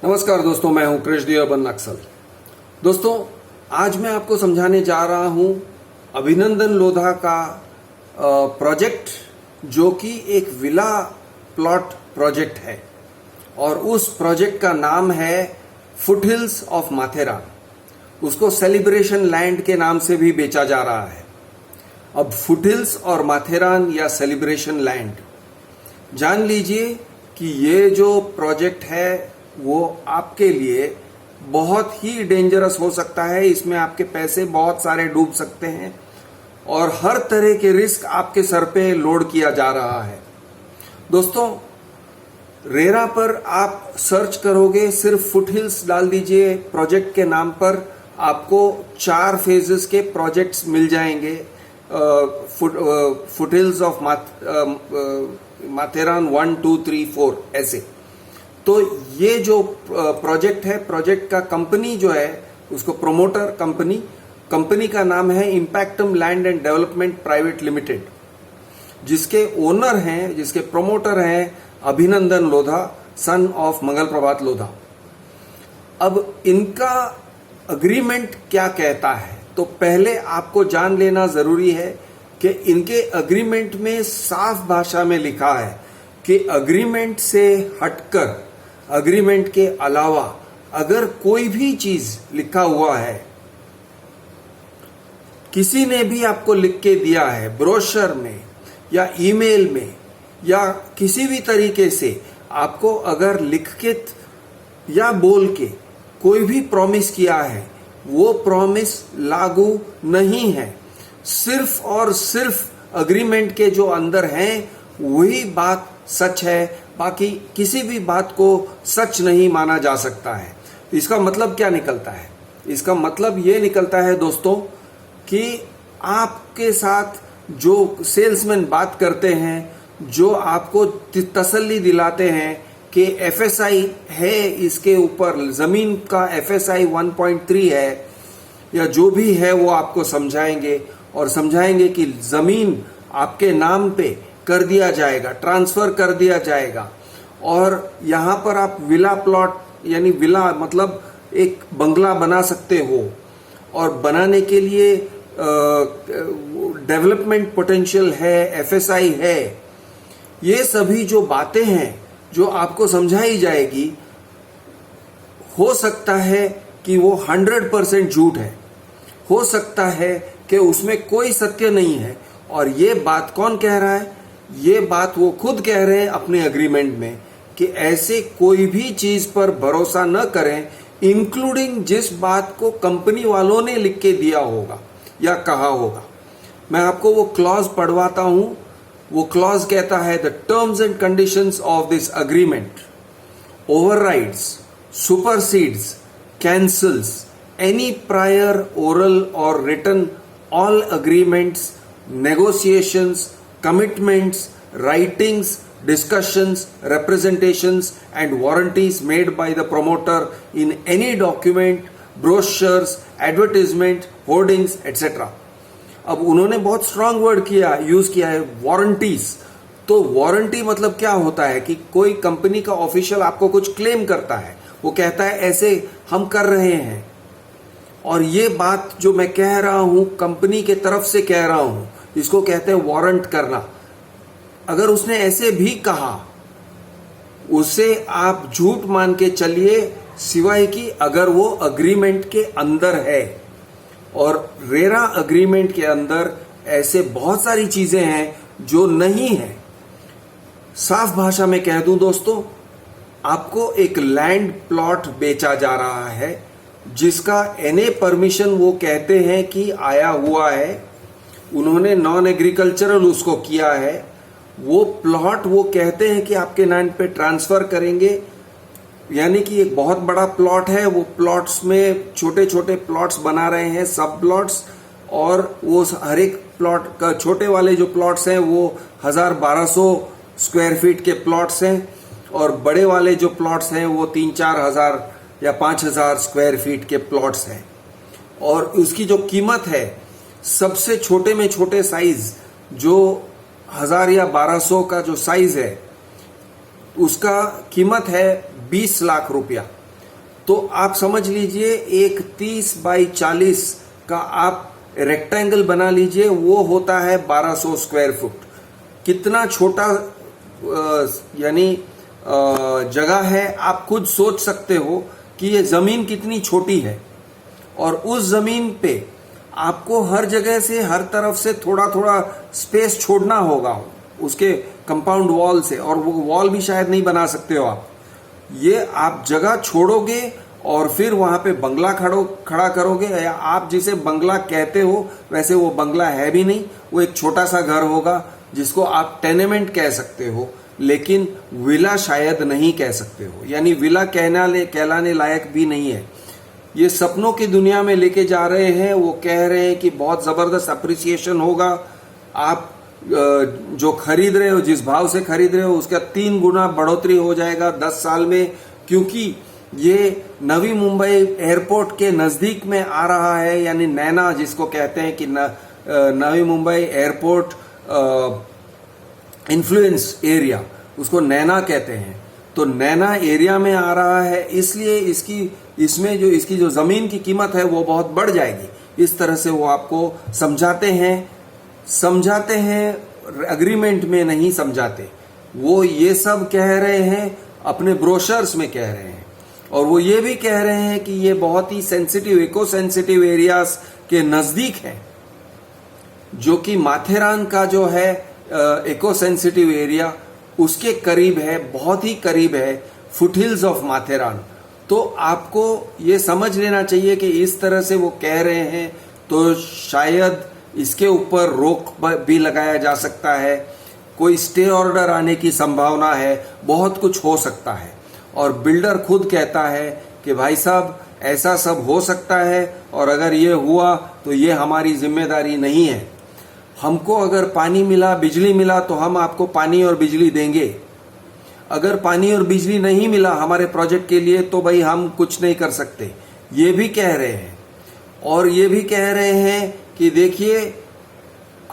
नमस्कार दोस्तों, मैं हूं कृष्ण अर्बन नक्सल। दोस्तों, आज मैं आपको समझाने जा रहा हूं अभिनंदन लोधा का प्रोजेक्ट, जो कि एक विला प्लॉट प्रोजेक्ट है और उस प्रोजेक्ट का नाम है फुटहिल्स ऑफ माथेरान। उसको सेलिब्रेशन लैंड के नाम से भी बेचा जा रहा है। अब फुटहिल्स और माथेरान या सेलिब्रेशन लैंड, जान लीजिए कि ये जो प्रोजेक्ट है वो आपके लिए बहुत ही डेंजरस हो सकता है। इसमें आपके पैसे बहुत सारे डूब सकते हैं और हर तरह के रिस्क आपके सर पे लोड किया जा रहा है। दोस्तों, रेरा पर आप सर्च करोगे, सिर्फ फुटहिल्स डाल दीजिए प्रोजेक्ट के नाम पर, आपको 4 फेजेस के प्रोजेक्ट्स मिल जाएंगे। फुटहिल्स ऑफ माथेरान 1, 2, 3, 4 ऐसे। तो ये जो प्रोजेक्ट है, प्रोजेक्ट का कंपनी जो है, उसको प्रोमोटर कंपनी का नाम है Impactum land and development private limited, जिसके ओनर हैं, जिसके प्रोमोटर हैं अभिनंदन लोधा, सन ऑफ मंगल प्रभात लोधा। अब इनका अग्रीमेंट क्या कहता है, तो पहले आपको जान लेना जरूरी है कि इनके अग्रीमेंट में साफ भाषा में लिखा है कि अग्रीमेंट से हटकर, अग्रीमेंट के अलावा अगर कोई भी चीज लिखा हुआ है, किसी ने भी आपको लिख के दिया है ब्रोशर में या ईमेल में या किसी भी तरीके से, आपको अगर लिख के या बोल के कोई भी प्रॉमिस किया है, वो प्रॉमिस लागू नहीं है। सिर्फ और सिर्फ अग्रीमेंट के जो अंदर हैं वही बात सच है, बाकी किसी भी बात को सच नहीं माना जा सकता है। इसका मतलब क्या निकलता है? इसका मतलब ये निकलता है दोस्तों कि आपके साथ जो सेल्समैन बात करते हैं, जो आपको तसल्ली दिलाते हैं कि एफएसआई है, इसके ऊपर जमीन का एफएसआई 1.3 है या जो भी है, वो आपको समझाएंगे और समझाएंगे कि जमीन आपके नाम पे कर दिया जाएगा, ट्रांसफर कर दिया जाएगा और यहां पर आप विला प्लॉट, यानी विला मतलब एक बंगला बना सकते हो और बनाने के लिए डेवलपमेंट पोटेंशियल है, एफएसआई है। ये सभी जो बातें हैं जो आपको समझाई जाएगी, हो सकता है कि वो 100% झूठ है, हो सकता है कि उसमें कोई सत्य नहीं है। और ये बात कौन कह रहा है? ये बात वो खुद कह रहे हैं अपने एग्रीमेंट में कि ऐसे कोई भी चीज पर भरोसा न करें, इंक्लूडिंग जिस बात को कंपनी वालों ने लिख के दिया होगा या कहा होगा। मैं आपको वो क्लॉज पढ़वाता हूं। वो क्लॉज कहता है, the terms and conditions of this agreement overrides, supersedes, cancels any prior oral और written all agreements, negotiations, commitments, writings, discussions, representations and warranties made by the promoter in any document, brochures, advertisement, hoardings, etc. अब उन्होंने बहुत strong word use किया है, warranties. तो warranty मतलब क्या होता है कि कोई कंपनी का ऑफिशियल आपको कुछ क्लेम करता है, वो कहता है ऐसे हम कर रहे हैं, और ये बात जो मैं कह रहा हूं कंपनी के तरफ से कह रहा हूं, इसको कहते हैं वारंट करना। अगर उसने ऐसे भी कहा, उसे आप झूठ मान के चलिए, सिवाय कि अगर वो अग्रीमेंट के अंदर है। और रेरा अग्रीमेंट के अंदर ऐसे बहुत सारी चीजें हैं जो नहीं है। साफ भाषा में कह दूं दोस्तों, आपको एक लैंड प्लॉट बेचा जा रहा है जिसका एनए परमिशन वो कहते हैं कि आया हुआ है, उन्होंने नॉन एग्रीकल्चरल उसको किया है। वो प्लॉट वो कहते हैं कि आपके नाम पे ट्रांसफर करेंगे, यानी कि एक बहुत बड़ा प्लॉट है। वो प्लॉट्स में छोटे छोटे प्लॉट्स बना रहे हैं, सब प्लॉट्स, और वो हर एक प्लॉट का, छोटे वाले जो प्लॉट्स हैं वो 1000-1200 स्क्वायर फीट के प्लॉट्स हैं, और बड़े वाले जो प्लॉट्स हैं वो 3-4 हजार या 5000 स्क्वायर फीट के प्लॉट्स हैं। और उसकी जो कीमत है, सबसे छोटे में छोटे साइज जो 1000 या 1200 का जो साइज है, उसका कीमत है 20 लाख रुपया। तो आप समझ लीजिए एक 30 बाई 40 का आप रेक्टेंगल बना लीजिए, वो होता है 1200 स्क्वायर फुट। कितना छोटा यानी जगह है, आप खुद सोच सकते हो कि ये जमीन कितनी छोटी है। और उस जमीन पे आपको हर जगह से, हर तरफ से थोड़ा थोड़ा स्पेस छोड़ना होगा उसके कंपाउंड वॉल से, और वो वॉल भी शायद नहीं बना सकते हो आप। ये आप जगह छोड़ोगे और फिर वहां पे बंगला खड़ा करोगे, या आप जिसे बंगला कहते हो वैसे वो बंगला है भी नहीं, वो एक छोटा सा घर होगा जिसको आप टेनेमेंट कह सकते हो, लेकिन विला शायद नहीं कह सकते हो, यानी विला कहलाने लायक भी नहीं है। ये सपनों की दुनिया में लेके जा रहे हैं। वो कह रहे हैं कि बहुत जबरदस्त अप्रिसिएशन होगा, आप जो खरीद रहे हो, जिस भाव से खरीद रहे हो उसका 3 गुना बढ़ोतरी हो जाएगा 10 साल में, क्योंकि ये नवी मुंबई एयरपोर्ट के नजदीक में आ रहा है, यानी नैना जिसको कहते हैं कि Navi Mumbai airport influence area, उसको नैना कहते हैं। तो नैना एरिया में आ रहा है, इसलिए इसकी जो जमीन की कीमत है वो बहुत बढ़ जाएगी। इस तरह से वो आपको समझाते हैं, एग्रीमेंट में नहीं समझाते। वो ये सब कह रहे हैं, अपने ब्रोशर्स में कह रहे हैं, और वो ये भी कह रहे हैं कि ये बहुत ही सेंसिटिव, इको सेंसिटिव एरियाज के नजदीक है, जो कि माथेरान का जो है इको सेंसिटिव एरिया उसके करीब है, बहुत ही करीब है, फुटहिल्स ऑफ माथेरान। तो आपको ये समझ लेना चाहिए कि इस तरह से वो कह रहे हैं तो शायद इसके ऊपर रोक भी लगाया जा सकता है, कोई स्टे ऑर्डर आने की संभावना है, बहुत कुछ हो सकता है। और बिल्डर खुद कहता है कि भाई साहब ऐसा सब हो सकता है, और अगर ये हुआ तो ये हमारी जिम्मेदारी नहीं है। हमको अगर पानी मिला, बिजली मिला तो हम आपको पानी और बिजली देंगे। अगर पानी और बिजली नहीं मिला हमारे प्रोजेक्ट के लिए तो भाई हम कुछ नहीं कर सकते, ये भी कह रहे हैं। और ये भी कह रहे हैं कि देखिए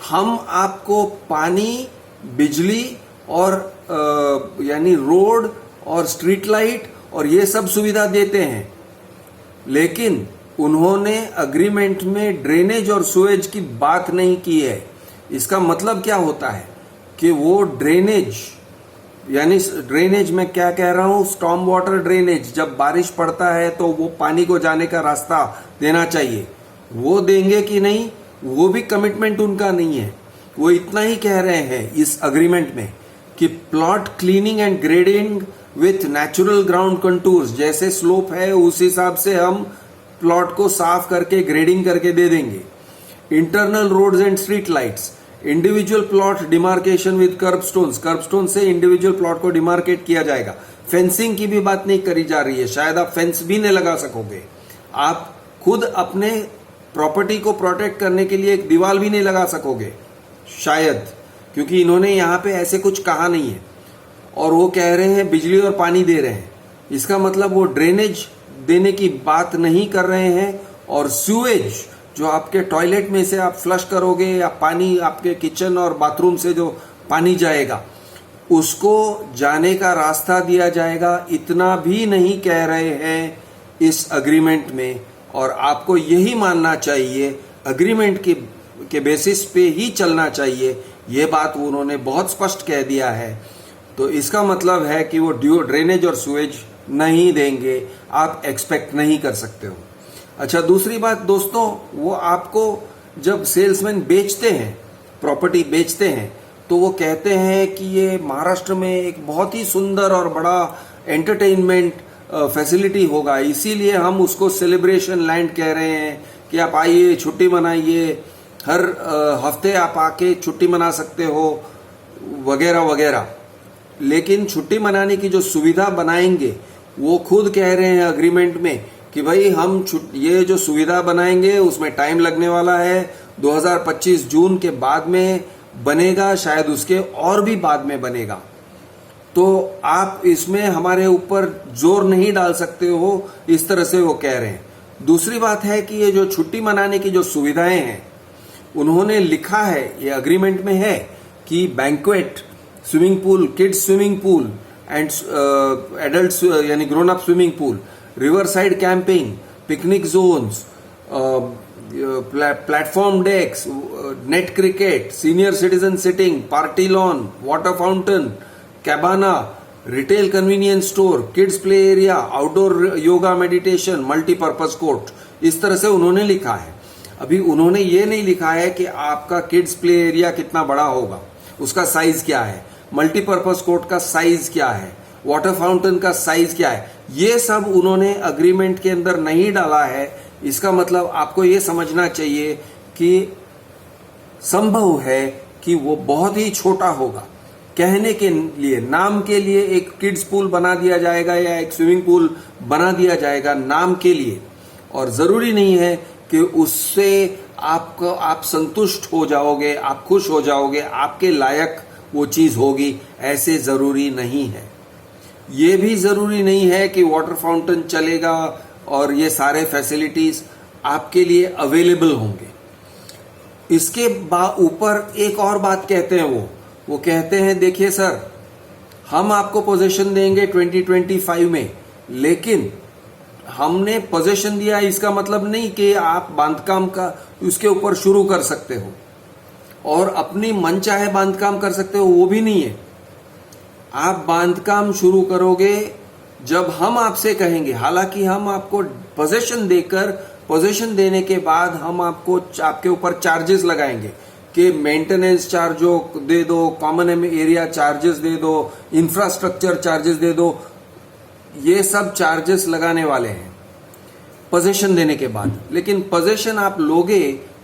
हम आपको पानी, बिजली और यानी रोड और स्ट्रीट लाइट और ये सब सुविधा देते हैं, लेकिन उन्होंने अग्रीमेंट में ड्रेनेज और सुएज की बात नहीं की है। इसका मतलब क्या होता है कि वो ड्रेनेज, यानी ड्रेनेज में क्या कह रहा हूं, स्टॉर्म वाटर ड्रेनेज, जब बारिश पड़ता है तो वो पानी को जाने का रास्ता देना चाहिए, वो देंगे कि नहीं वो भी कमिटमेंट उनका नहीं है। वो इतना ही कह रहे हैं इस अग्रीमेंट में कि plot cleaning and grading with natural ground contours, जैसे स्लोप है उस हिसाब से हम प्लॉट को साफ करके ग्रेडिंग करके दे देंगे। Internal roads and street lights, individual plot demarcation with kerb stone से इंडिविजुअल प्लॉट को डिमार्केट किया जाएगा। फेंसिंग की भी बात नहीं करी जा रही है, शायद आप फेंस भी नहीं लगा सकोगे, आप खुद अपने प्रॉपर्टी को प्रोटेक्ट करने के लिए एक दीवार भी नहीं लगा सकोगे शायद, क्योंकि इन्होंने यहाँ पे ऐसे कुछ कहा नहीं है। और वो कह रहे हैं बिजली और पानी दे रहे हैं, इसका मतलब वो ड्रेनेज देने की बात नहीं कर रहे हैं। और सीवेज जो आपके टॉयलेट में से आप फ्लश करोगे, या पानी आपके किचन और बाथरूम से जो पानी जाएगा उसको जाने का रास्ता दिया जाएगा, इतना भी नहीं कह रहे हैं इस अग्रीमेंट में। और आपको यही मानना चाहिए, अग्रीमेंट के बेसिस पे ही चलना चाहिए, ये बात उन्होंने बहुत स्पष्ट कह दिया है। तो इसका मतलब है कि वो ड्रेनेज और सुएज नहीं देंगे, आप एक्सपेक्ट नहीं कर सकते हो। अच्छा, दूसरी बात दोस्तों, वो आपको जब सेल्समैन बेचते हैं, प्रॉपर्टी बेचते हैं, तो वो कहते हैं कि ये महाराष्ट्र में एक बहुत ही सुंदर और बड़ा एंटरटेनमेंट फैसिलिटी होगा, इसीलिए हम उसको सेलिब्रेशन लैंड कह रहे हैं कि आप आइए, छुट्टी मनाइए, हर हफ्ते आप आके छुट्टी मना सकते हो, वगैरह वगैरह। लेकिन छुट्टी मनाने की जो सुविधा बनाएंगे वो खुद कह रहे हैं अग्रीमेंट में कि भाई हम ये जो सुविधा बनाएंगे उसमें टाइम लगने वाला है, 2025 जून के बाद में बनेगा, शायद उसके और भी बाद में बनेगा, तो आप इसमें हमारे ऊपर जोर नहीं डाल सकते हो, इस तरह से वो कह रहे हैं। दूसरी बात है कि ये जो छुट्टी मनाने की जो सुविधाएं हैं उन्होंने लिखा है, ये अग्रीमेंट में है कि banquet, swimming pool, kids swimming pool and adult यानी grown up swimming pool, river side camping, picnic zones, platform decks, net cricket, senior citizen sitting, party lawn, water fountain, cabana, retail convenience store, kids play area, outdoor yoga meditation, multipurpose court, इस तरह से उन्होंने लिखा है। अभी उन्होंने ये नहीं लिखा है कि आपका किड्स प्ले एरिया कितना बड़ा होगा, उसका साइज क्या है, मल्टीपर्पज कोर्ट का साइज क्या है, वाटर फाउंटेन का साइज क्या है, ये सब उन्होंने अग्रीमेंट के अंदर नहीं डाला है। इसका मतलब आपको ये समझना चाहिए कि संभव है कि वो बहुत ही छोटा होगा। कहने के लिए, नाम के लिए एक किड्स पूल बना दिया जाएगा या एक स्विमिंग पूल बना दिया जाएगा नाम के लिए, और जरूरी नहीं है कि उससे आप संतुष्ट हो जाओगे, आप खुश हो जाओगे, आपके लायक वो चीज होगी, ऐसे जरूरी नहीं है। ये भी जरूरी नहीं है कि वाटर फाउंटेन चलेगा और ये सारे फैसिलिटीज आपके लिए अवेलेबल होंगे। इसके ऊपर एक और बात कहते हैं वो कहते हैं, देखिए सर, हम आपको पोजीशन देंगे 2025 में, लेकिन हमने पोजीशन दिया इसका मतलब नहीं कि आप बांधकाम का उसके ऊपर शुरू कर सकते हो और अपनी मनचाहे बांधकाम कर सकते हो, वो भी नहीं है। आप बांधकाम शुरू करोगे जब हम आपसे कहेंगे। हालांकि हम आपको पोजीशन देने के बाद हम आपके ऊपर चार्जेस लगाएंगे कि मेंटेनेंस चार्ज दे दो, कॉमन एरिया चार्जेस दे दो, इंफ्रास्ट्रक्चर चार्जेस दे दो, ये सब चार्जेस लगाने वाले हैं पोजीशन देने के बाद। लेकिन पोजीशन आप लोगे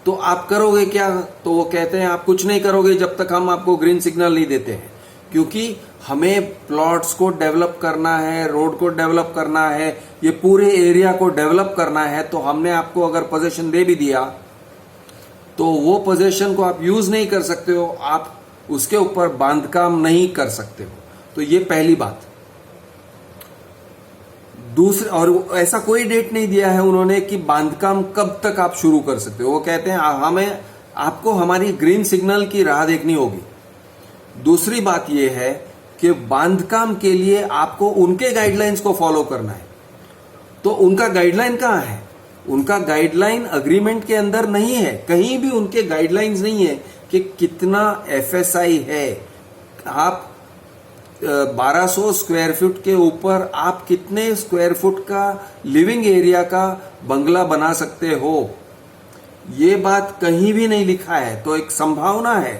तो आप करोगे क्या? तो वो कहते हैं आप कुछ नहीं करोगे जब तक हम आपको ग्रीन सिग्नल नहीं देते हैं, क्योंकि हमें प्लॉट्स को डेवलप करना है, रोड को डेवलप करना है, ये पूरे एरिया को डेवलप करना है। तो हमने आपको अगर पोजीशन दे भी दिया तो वो पोजीशन को आप यूज नहीं कर सकते हो, आप उसके ऊपर बांधकाम नहीं कर सकते हो। तो ये पहली बात। दूसरे, और ऐसा कोई डेट नहीं दिया है उन्होंने कि बांधकाम कब तक आप शुरू कर सकते हो। वो कहते हैं हमें आपको हमारी ग्रीन सिग्नल की राह देखनी होगी। दूसरी बात यह है कि बांधकाम के लिए आपको उनके गाइडलाइंस को फॉलो करना है। तो उनका गाइडलाइन कहाँ है? उनका गाइडलाइन अग्रीमेंट के अंदर नहीं है, कहीं भी उनके गाइडलाइंस नहीं है कि कितना एफएसआई है। आप 1200 स्क्वायर फुट के ऊपर आप कितने स्क्वायर फुट का लिविंग एरिया का बंगला बना सकते हो, ये बात कहीं भी नहीं लिखा है। तो एक संभावना है,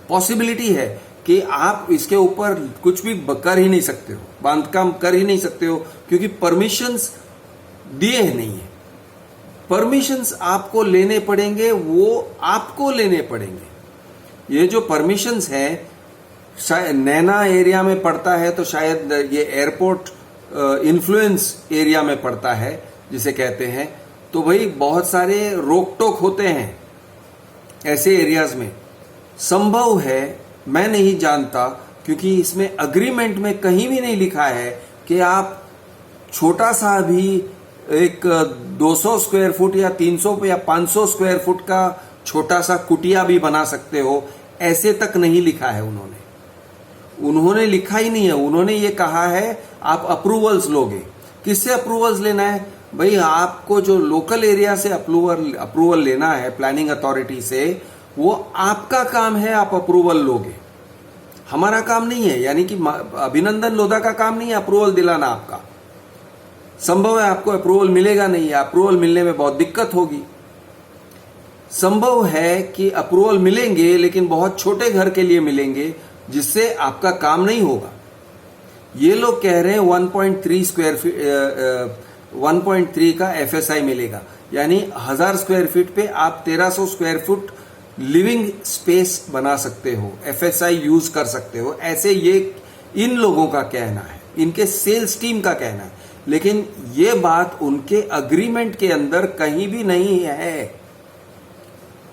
पॉसिबिलिटी है कि आप इसके ऊपर कुछ भी कर ही नहीं सकते हो, बांधकाम कर ही नहीं सकते हो, क्योंकि परमिशंस दिए नहीं है। परमिशंस आपको लेने पड़ेंगे, वो आपको लेने पड़ेंगे। ये जो परमिशंस हैं, शायद नैना एरिया में पड़ता है तो शायद ये एयरपोर्ट इन्फ्लुएंस एरिया में पड़ता है जिसे कहते हैं। तो भाई बहुत सारे रोक टोक होते हैं ऐसे एरियाज में। संभव है, मैं नहीं जानता, क्योंकि इसमें अग्रीमेंट में कहीं भी नहीं लिखा है कि आप छोटा सा भी एक 200 स्क्वायर फुट या 300 या 500 स्क्वायर फुट का छोटा सा कुटिया भी बना सकते हो, ऐसे तक नहीं लिखा है उन्होंने लिखा ही नहीं है। उन्होंने ये कहा है आप अप्रूवल्स लोगे। किससे अप्रूवल्स लेना है? भाई आपको जो लोकल एरिया से अप्रूवल लेना है प्लानिंग अथॉरिटी से, वो आपका काम है, आप अप्रूवल लोगे, हमारा काम नहीं है। यानी कि अभिनंदन लोधा का काम नहीं है अप्रूवल दिलाना आपका। संभव है आपको अप्रूवल मिलेगा नहीं, या अप्रूवल मिलने में बहुत दिक्कत होगी। संभव है कि अप्रूवल मिलेंगे लेकिन बहुत छोटे घर के लिए मिलेंगे, जिससे आपका काम नहीं होगा। ये लोग कह रहे हैं 1.3 का एफएसआई मिलेगा, यानी 1000 स्क्वायर फीट पे आप 1300 स्क्वायर फुट लिविंग स्पेस बना सकते हो, एफएसआई यूज कर सकते हो। ऐसे ये इन लोगों का कहना है, इनके सेल्स टीम का कहना है। लेकिन ये बात उनके अग्रीमेंट के अंदर कहीं भी नहीं है।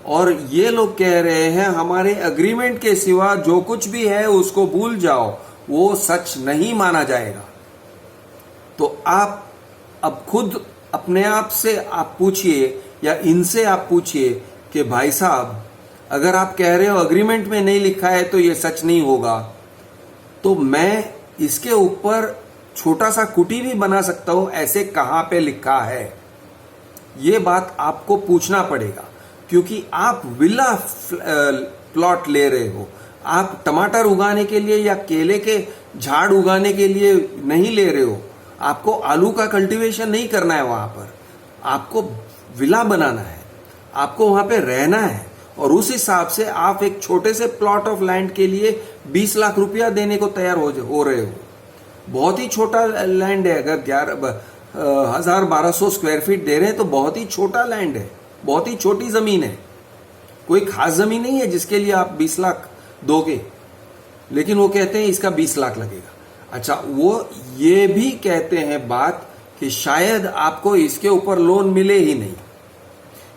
और ये लोग कह रहे हैं हमारे अग्रीमेंट के सिवा जो कुछ भी है उसको भूल जाओ, वो सच नहीं माना जाएगा। तो आप अब खुद अपने आप से आप पूछिए, या इनसे आप पूछिए कि भाई साहब, अगर आप कह रहे हो अग्रीमेंट में नहीं लिखा है तो ये सच नहीं होगा, तो मैं इसके ऊपर छोटा सा कुटी भी बना सकता हूं, ऐसे कहां पे लिखा है? ये बात आपको पूछना पड़ेगा, क्योंकि आप विला प्लॉट ले रहे हो। आप टमाटर उगाने के लिए या केले के झाड़ उगाने के लिए नहीं ले रहे हो। आपको आलू का कल्टीवेशन नहीं करना है वहां पर, आपको विला बनाना है, आपको वहां पे रहना है। और उस हिसाब से आप एक छोटे से प्लॉट ऑफ लैंड के लिए 20 लाख रुपया देने को तैयार हो रहे हो। बहुत ही छोटा लैंड है, अगर 1200 स्क्वायर फीट दे रहे हैं तो बहुत ही छोटा लैंड है, बहुत ही छोटी जमीन है, कोई खास जमीन नहीं है जिसके लिए आप 20 लाख दोगे। लेकिन वो कहते हैं इसका 20 लाख लगेगा। अच्छा, वो ये भी कहते हैं बात कि शायद आपको इसके ऊपर लोन मिले ही नहीं।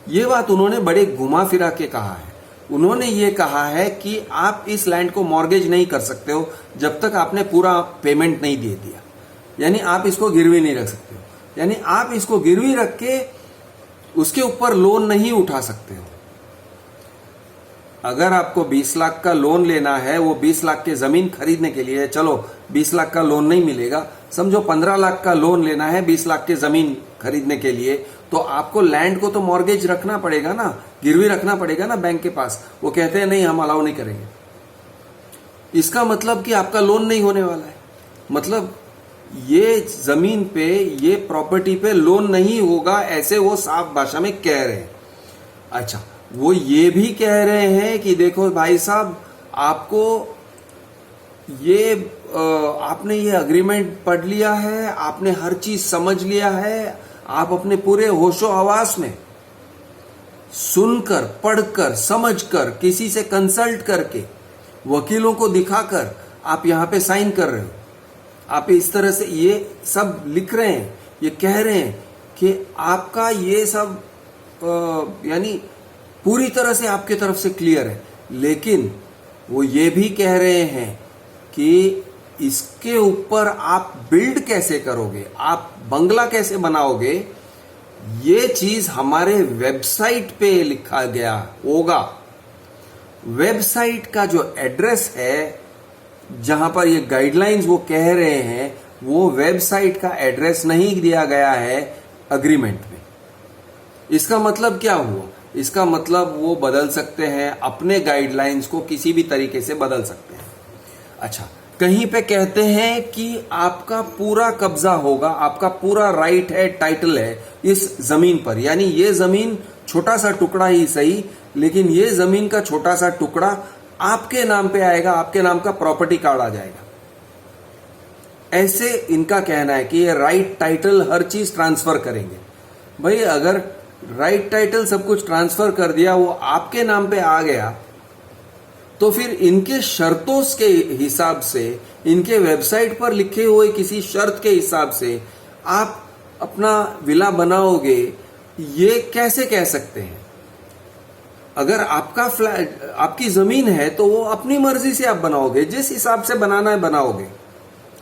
ये बात उन्होंने बड़े घुमा फिरा के कहा है। उन्होंने ये कहा है कि आप इस लैंड को मॉर्गेज नहीं कर सकते हो जब तक आपने पूरा पेमेंट नहीं दे दिया, यानी आप इसको गिरवी नहीं रख सकते हो, यानी आप इसको गिरवी रख के उसके ऊपर लोन नहीं उठा सकते हो। अगर आपको 20 लाख का लोन लेना है, वो 20 लाख के जमीन खरीदने के लिए, चलो 20 लाख का लोन नहीं मिलेगा, समझो 15 लाख का लोन लेना है 20 लाख के जमीन खरीदने के लिए, तो आपको लैंड को तो मॉर्गेज रखना पड़ेगा ना, गिरवी रखना पड़ेगा ना बैंक के पास। वो कहते हैं नहीं, हम अलाउ नहीं करेंगे। इसका मतलब कि आपका लोन नहीं होने वाला है, मतलब ये जमीन पे, ये प्रॉपर्टी पे लोन नहीं होगा, ऐसे वो साफ भाषा में कह रहे हैं। अच्छा, वो ये भी कह रहे हैं कि देखो भाई साहब, आपको ये आपने ये अग्रीमेंट पढ़ लिया है, आपने हर चीज समझ लिया है, आप अपने पूरे होशो हवास में सुनकर, पढ़कर, समझकर, किसी से कंसल्ट करके, वकीलों को दिखाकर आप यहां पे साइन कर रहे हो। आप इस तरह से ये सब लिख रहे हैं, ये कह रहे हैं कि आपका ये सब यानी पूरी तरह से आपके तरफ से क्लियर है। लेकिन वो ये भी कह रहे हैं कि इसके ऊपर आप बिल्ड कैसे करोगे, आप बंगला कैसे बनाओगे, ये चीज हमारे वेबसाइट पे लिखा गया होगा। वेबसाइट का जो एड्रेस है जहां पर ये गाइडलाइंस वो कह रहे हैं, वो वेबसाइट का एड्रेस नहीं दिया गया है अग्रीमेंट में। इसका मतलब क्या हुआ? इसका मतलब वो बदल सकते हैं, अपने गाइडलाइंस को किसी भी तरीके से बदल सकते हैं। अच्छा, कहीं पे कहते हैं कि आपका पूरा कब्जा होगा, आपका पूरा राइट है, टाइटल है इस जमीन पर, यानी ये जमीन छोटा सा टुकड़ा ही सही, लेकिन ये जमीन का छोटा सा टुकड़ा आपके नाम पे आएगा, आपके नाम का प्रॉपर्टी कार्ड आ जाएगा। ऐसे इनका कहना है कि ये राइट, टाइटल, हर चीज ट्रांसफर करेंगे। भाई, अगर राइट, टाइटल सब कुछ ट्रांसफर कर दिया, वो आपके नाम पे आ गया, तो फिर इनके शर्तों के हिसाब से, इनके वेबसाइट पर लिखे हुए किसी शर्त के हिसाब से आप अपना विला बनाओगे, ये कैसे कह सकते हैं? अगर आपका फ्लैट, आपकी जमीन है, तो वो अपनी मर्जी से आप बनाओगे, जिस हिसाब से बनाना है बनाओगे,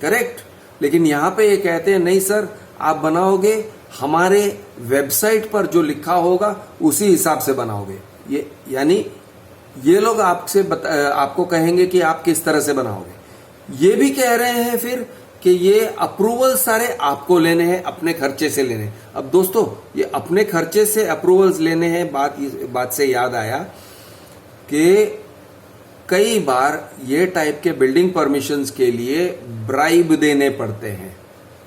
करेक्ट। लेकिन यहां पे ये कहते हैं नहीं सर, आप बनाओगे हमारे वेबसाइट पर जो लिखा होगा उसी हिसाब से बनाओगे। ये यानी ये लोग आपको कहेंगे कि आप किस तरह से बनाओगे। ये भी कह रहे हैं फिर कि ये अप्रूवल सारे आपको लेने हैं, अपने खर्चे से लेने हैं। अब दोस्तों, ये अपने खर्चे से अप्रूवल्स लेने हैं, बात से याद आया कि कई बार ये टाइप के बिल्डिंग परमिशंस के लिए ब्राइब देने पड़ते हैं।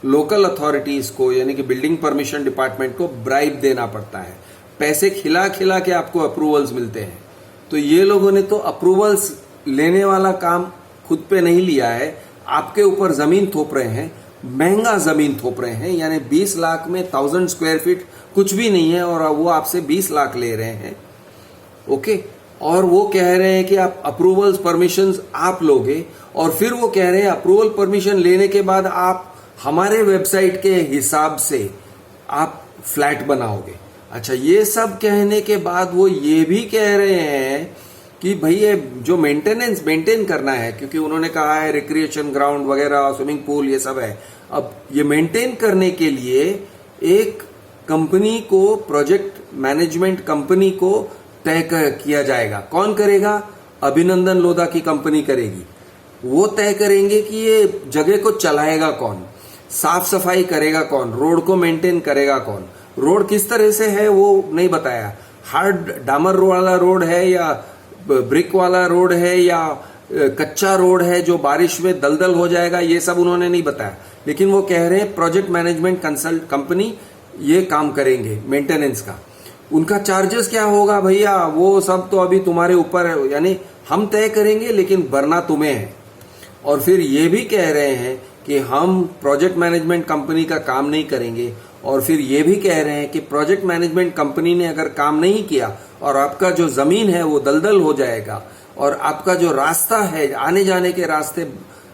लोकल अथॉरिटीज को, यानी कि बिल्डिंग परमिशन डिपार्टमेंट को ब्राइब देना पड़ता है, पैसे खिला खिला के आपको अप्रूवल्स मिलते हैं। तो ये लोगों ने तो अप्रूवल्स लेने वाला काम खुद पे नहीं लिया है, आपके ऊपर जमीन थोप रहे हैं, महंगा जमीन थोप रहे हैं, यानी 20 लाख में 1000 स्क्वायर फीट कुछ भी नहीं है, और वो आपसे 20 लाख ले रहे हैं। ओके, और वो कह रहे हैं कि आप अप्रूवल्स, परमिशंस आप लोगे, और फिर वो कह रहे हैं अप्रूवल, परमिशन लेने के बाद आप हमारे वेबसाइट के हिसाब से आप फ्लैट बनाओगे। अच्छा, ये सब कहने के बाद वो ये भी कह रहे हैं कि भाई ये जो मेंटेन करना है, क्योंकि उन्होंने कहा है रिक्रिएशन ग्राउंड वगैरह, स्विमिंग पूल, ये सब है। अब ये मेंटेन करने के लिए एक कंपनी को, प्रोजेक्ट मैनेजमेंट कंपनी को तय किया जाएगा। कौन करेगा? अभिनंदन लोधा की कंपनी करेगी। वो तय करेंगे कि ये जगह को चलाएगा कौन। साफ सफाई करेगा कौन, रोड को मेंटेन करेगा कौन, रोड किस तरह से है वो नहीं बताया, हार्ड डामर वाला रोड है या ब्रिक वाला रोड है या कच्चा रोड है जो बारिश में दलदल हो जाएगा, ये सब उन्होंने नहीं बताया। लेकिन वो कह रहे हैं प्रोजेक्ट मैनेजमेंट कंसल्ट कंपनी ये काम करेंगे मेंटेनेंस का। उनका चार्जेस क्या होगा भैया, वो सब तो अभी तुम्हारे ऊपर है, यानी हम तय करेंगे लेकिन भरना तुम्हें है। और फिर ये भी कह रहे हैं कि हम प्रोजेक्ट मैनेजमेंट कंपनी का काम नहीं करेंगे, और फिर ये भी कह रहे हैं कि प्रोजेक्ट मैनेजमेंट कंपनी ने अगर काम नहीं किया और आपका जो जमीन है वो दलदल हो जाएगा और आपका जो रास्ता है आने जाने के रास्ते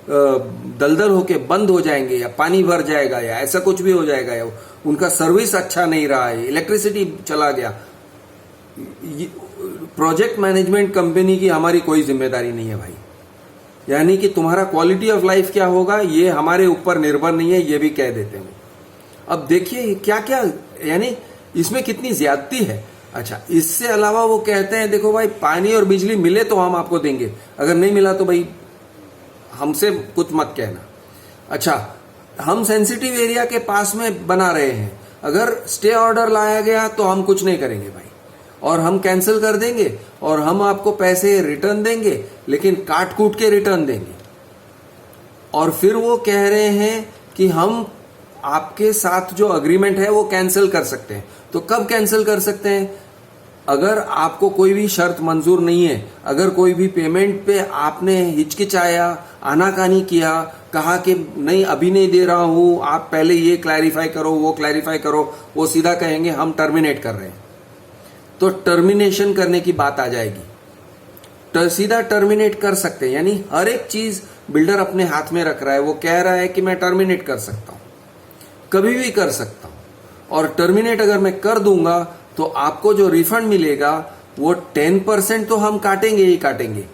दलदल होके बंद हो जाएंगे या पानी भर जाएगा या ऐसा कुछ भी हो जाएगा या उनका सर्विस अच्छा नहीं रहा है, इलेक्ट्रिसिटी चला गया, प्रोजेक्ट मैनेजमेंट कंपनी की हमारी कोई जिम्मेदारी नहीं है भाई। यानी कि तुम्हारा क्वालिटी ऑफ लाइफ क्या होगा ये हमारे ऊपर निर्भर नहीं है, ये भी कह देते हैं। अब देखिए क्या क्या, यानी इसमें कितनी ज्यादती है। अच्छा, इससे अलावा वो कहते हैं देखो भाई पानी और बिजली मिले तो हम आपको देंगे, अगर नहीं मिला तो भाई हमसे कुछ मत कहना। अच्छा, हम सेंसिटिव एरिया के पास में बना रहे हैं, अगर स्टे ऑर्डर लाया गया तो हम कुछ नहीं करेंगे भाई, और हम कैंसिल कर देंगे और हम आपको पैसे रिटर्न देंगे, लेकिन काट कूट के रिटर्न देंगे। और फिर वो कह रहे हैं कि हम आपके साथ जो अग्रीमेंट है वो कैंसिल कर सकते हैं। तो कब कैंसिल कर सकते हैं? अगर आपको कोई भी शर्त मंजूर नहीं है, अगर कोई भी पेमेंट पे आपने हिचकिचाया, आनाकानी किया, कहा कि नहीं अभी नहीं दे रहा हूं, आप पहले ये क्लैरिफाई करो, वो क्लैरिफाई करो, वो सीधा कहेंगे हम टर्मिनेट कर रहे हैं। तो टर्मिनेशन करने की बात आ जाएगी, सीधा टर्मिनेट कर सकते हैं। यानी हर एक चीज बिल्डर अपने हाथ में रख रहा है, वो कह रहा है कि मैं टर्मिनेट कर सकता हूं, कभी भी कर सकता हूं, और टर्मिनेट अगर मैं कर दूंगा तो आपको जो रिफंड मिलेगा वो 10% तो हम काटेंगे ही काटेंगे।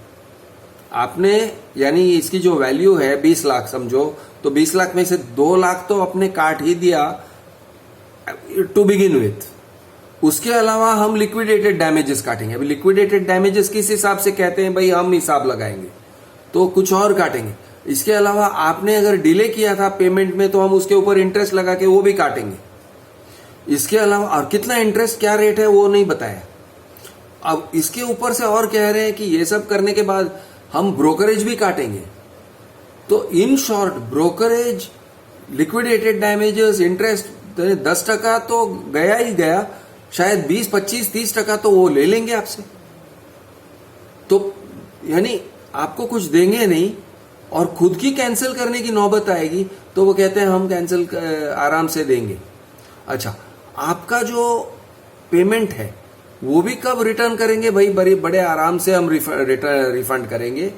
आपने यानी इसकी जो वैल्यू है 20 लाख समझो, तो 20 लाख में से 2 लाख तो अपने काट ही दिया टू बिगिन विथ। उसके अलावा हम लिक्विडेटेड डैमेजेस काटेंगे। अभी लिक्विडेटेड डैमेजेस किस हिसाब से कहते हैं भाई, हम हिसाब लगाएंगे तो कुछ और काटेंगे। इसके अलावा आपने अगर डिले किया था पेमेंट में तो हम उसके ऊपर इंटरेस्ट लगा के वो भी काटेंगे। इसके अलावा और कितना इंटरेस्ट क्या रेट है वो नहीं बताया। अब इसके ऊपर से और कह रहे हैं कि ये सब करने के बाद हम ब्रोकरेज भी काटेंगे। तो in short brokerage, liquidated damages, interest 10% तो गया ही गया, शायद 20, 25, 30% तो वो ले लेंगे आपसे। तो यानी आपको कुछ देंगे नहीं और खुद की कैंसिल करने की नौबत आएगी तो वो कहते हैं हम कैंसिल आराम से देंगे। अच्छा, आपका जो पेमेंट है वो भी कब रिटर्न करेंगे भाई, बड़े आराम से हम रिफंड करेंगे।